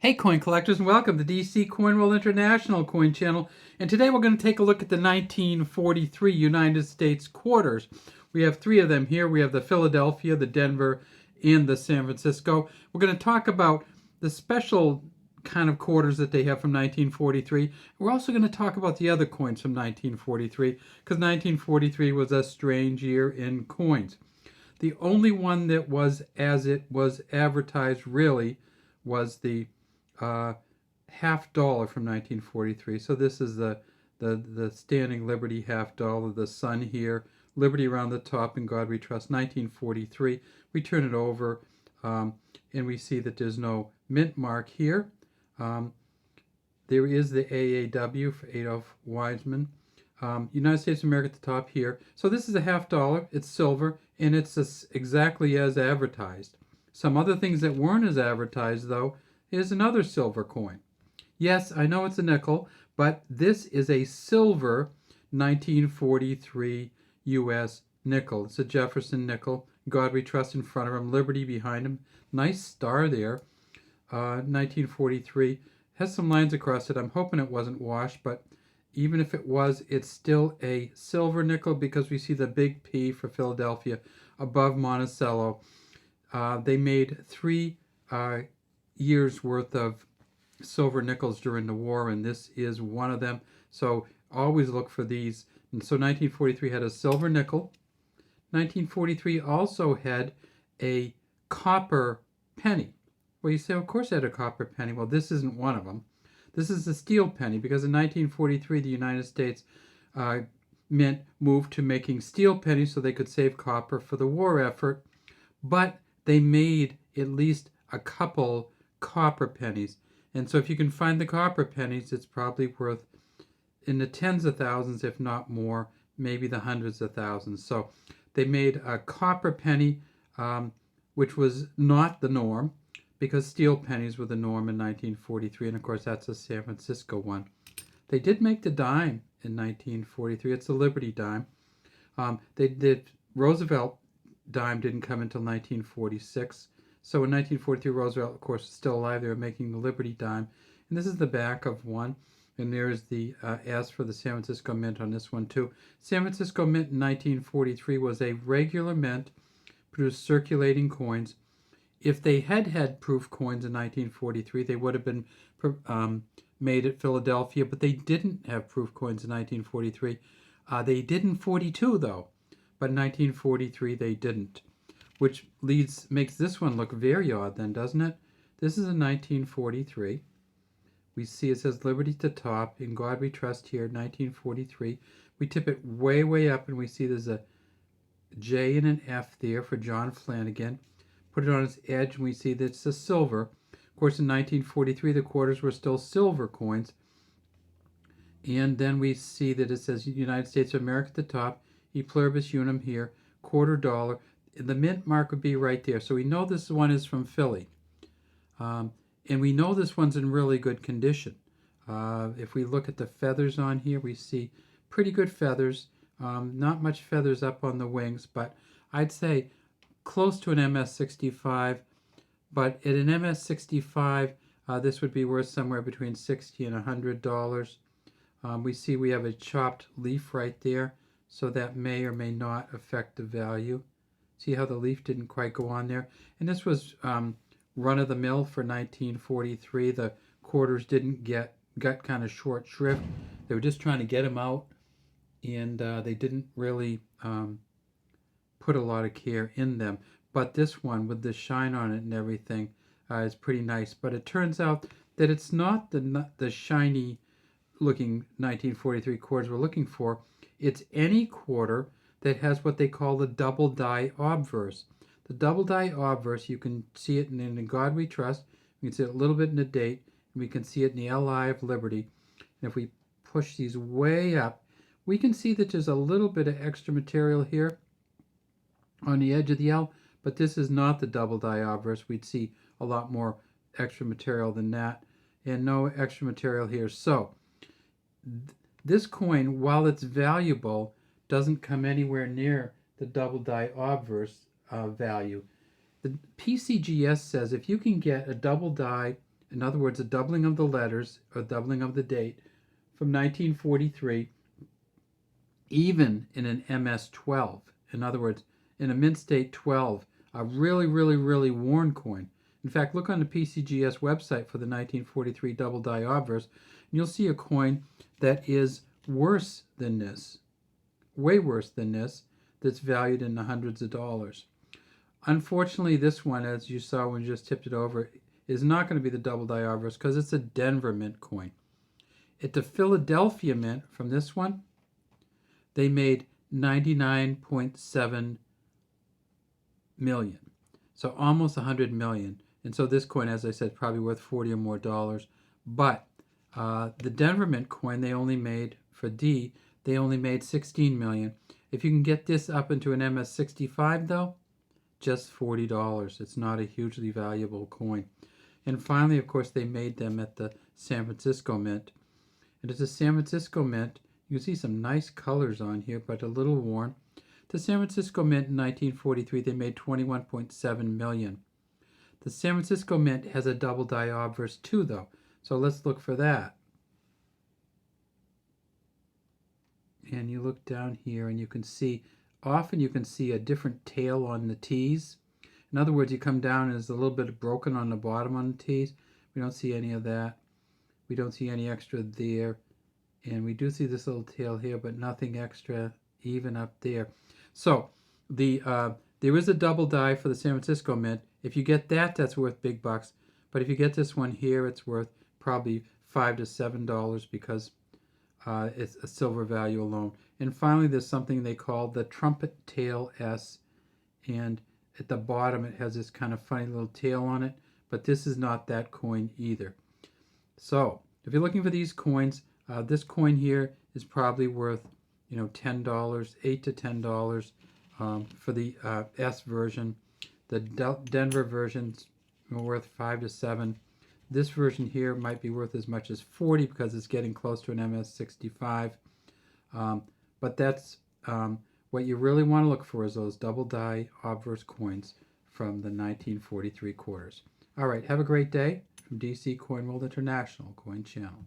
Hey coin collectors, and welcome to DC Coin World International Coin Channel. And today we're going to take a look at the 1943 United States quarters. We have three of them here. We have the Philadelphia, the Denver, and the San Francisco. We're going to talk about the special kind of quarters that they have from 1943. We're also going to talk about the other coins from 1943, because 1943 was a strange year in coins. The only one that was as it was advertised really was the $50 from 1943. So this is the Standing Liberty $50, the sun here, Liberty around the top, in God we trust, 1943. We turn it over, and we see that there's no mint mark here. There is the AAW for Adolf Weizmann. United States of America at the top here. So this is a $50. It's silver, and it's exactly as advertised. Some other things that weren't as advertised, though, is another silver coin. Yes, I know it's a nickel, but this is a silver 1943 U.S. nickel. It's a Jefferson nickel. God we trust in front of him, Liberty behind him. Nice star there. 1943. Has some lines across it. I'm hoping it wasn't washed, but even if it was, it's still a silver nickel because we see the big P for Philadelphia above Monticello. They made 3 years worth of silver nickels during the war, and this is one of them. So always look for these. And so 1943 had a silver nickel. 1943 also had a copper penny. Well, you say, of course it had a copper penny. Well, this isn't one of them. This is a steel penny because in 1943 the United States Mint moved to making steel pennies so they could save copper for the war effort, but they made at least a couple copper pennies. And so if you can find the copper pennies, it's probably worth in the tens of thousands, if not more, maybe the hundreds of thousands. So they made a copper penny, which was not the norm, because steel pennies were the norm in 1943, and of course that's a San Francisco one. They did make the dime in 1943. It's a Liberty dime. They did Roosevelt dime didn't come until 1946. So in 1943, Roosevelt, of course, is still alive. They were making the Liberty dime. And this is the back of one. And there's the S for the San Francisco Mint on this one, too. San Francisco Mint in 1943 was a regular mint, produced circulating coins. If they had had proof coins in 1943, they would have been made at Philadelphia, but they didn't have proof coins in 1943. They did in 42, though, but in 1943 they didn't, which makes this one look very odd then, doesn't it? This is a 1943. We see it says Liberty at the top, In God We Trust here, 1943. We tip it way, way up, and we see there's a J and an F there for John Flanagan. Put it on its edge, and we see that it's a silver. Of course, in 1943, the quarters were still silver coins. And then we see that it says United States of America at the top, E pluribus unum here, $quarter. The mint mark would be right there. So we know this one is from Philly. And we know this one's in really good condition. If we look at the feathers on here, we see pretty good feathers. Not much feathers up on the wings, but I'd say close to an MS65. But at an MS65, this would be worth somewhere between $60 and $100. We see we have a chopped leaf right there, so that may or may not affect the value. See how the leaf didn't quite go on there? And this was run-of-the-mill for 1943. The quarters got kind of short shrift. They were just trying to get them out, and they didn't really put a lot of care in them. But this one, with the shine on it and everything, is pretty nice. But it turns out that it's not the shiny looking 1943 quarters we're looking for. It's any quarter that has what they call the double die obverse. The double die obverse, you can see it in God We Trust. We can see it a little bit in the date, and we can see it in the LI of Liberty. And if we push these way up, we can see that there's a little bit of extra material here on the edge of the L, but this is not the double die obverse. We'd see a lot more extra material than that, and no extra material here. So this coin, while it's valuable, doesn't come anywhere near the double die obverse value. The PCGS says if you can get a double die In other words, a doubling of the letters, or doubling of the date from 1943, even in an MS-12. In other words, in a mint state 12, a really, really, really worn coin. In fact, look on the PCGS website for the 1943 double die obverse, and you'll see a coin that is worse than this, way worse than this, that's valued in the hundreds of dollars. Unfortunately, this one, as you saw when you just tipped it over, is not going to be the double die obverse because it's a Denver mint coin. At the Philadelphia mint, from this one, they made 99.7 million. So almost 100 million. And so this coin, as I said, probably worth 40 or more dollars. But the Denver mint coin, they only made, for D, they only made 16 million. If you can get this up into an MS-65 though, just $40. It's not a hugely valuable coin. And finally, of course, they made them at the San Francisco mint. And it's a San Francisco mint. You can see some nice colors on here, but a little worn. The San Francisco mint in 1943, they made 21.7 million. The San Francisco mint has a double die obverse too, though. So let's look for that. And you look down here and you can see, often you can see a different tail on the T's. In other words, you come down and it's a little bit broken on the bottom on the T's. We don't see any of that. We don't see any extra there. And we do see this little tail here, but nothing extra even up there. So there is a double die for the San Francisco mint. If you get that, that's worth big bucks. But if you get this one here, it's worth probably $5 to $7 because it's a silver value alone. And finally, there's something they call the Trumpet Tail S. And at the bottom, it has this kind of funny little tail on it. But this is not that coin either. So if you're looking for these coins, this coin here is probably worth, $10, $8 to $10 for the S version. The Denver version's worth $5 to $7. This version here might be worth as much as $40 because it's getting close to an MS-65. But that's what you really want to look for is those double die obverse coins from the 1943 quarters. All right, have a great day from DC Coin World International Coin Channel.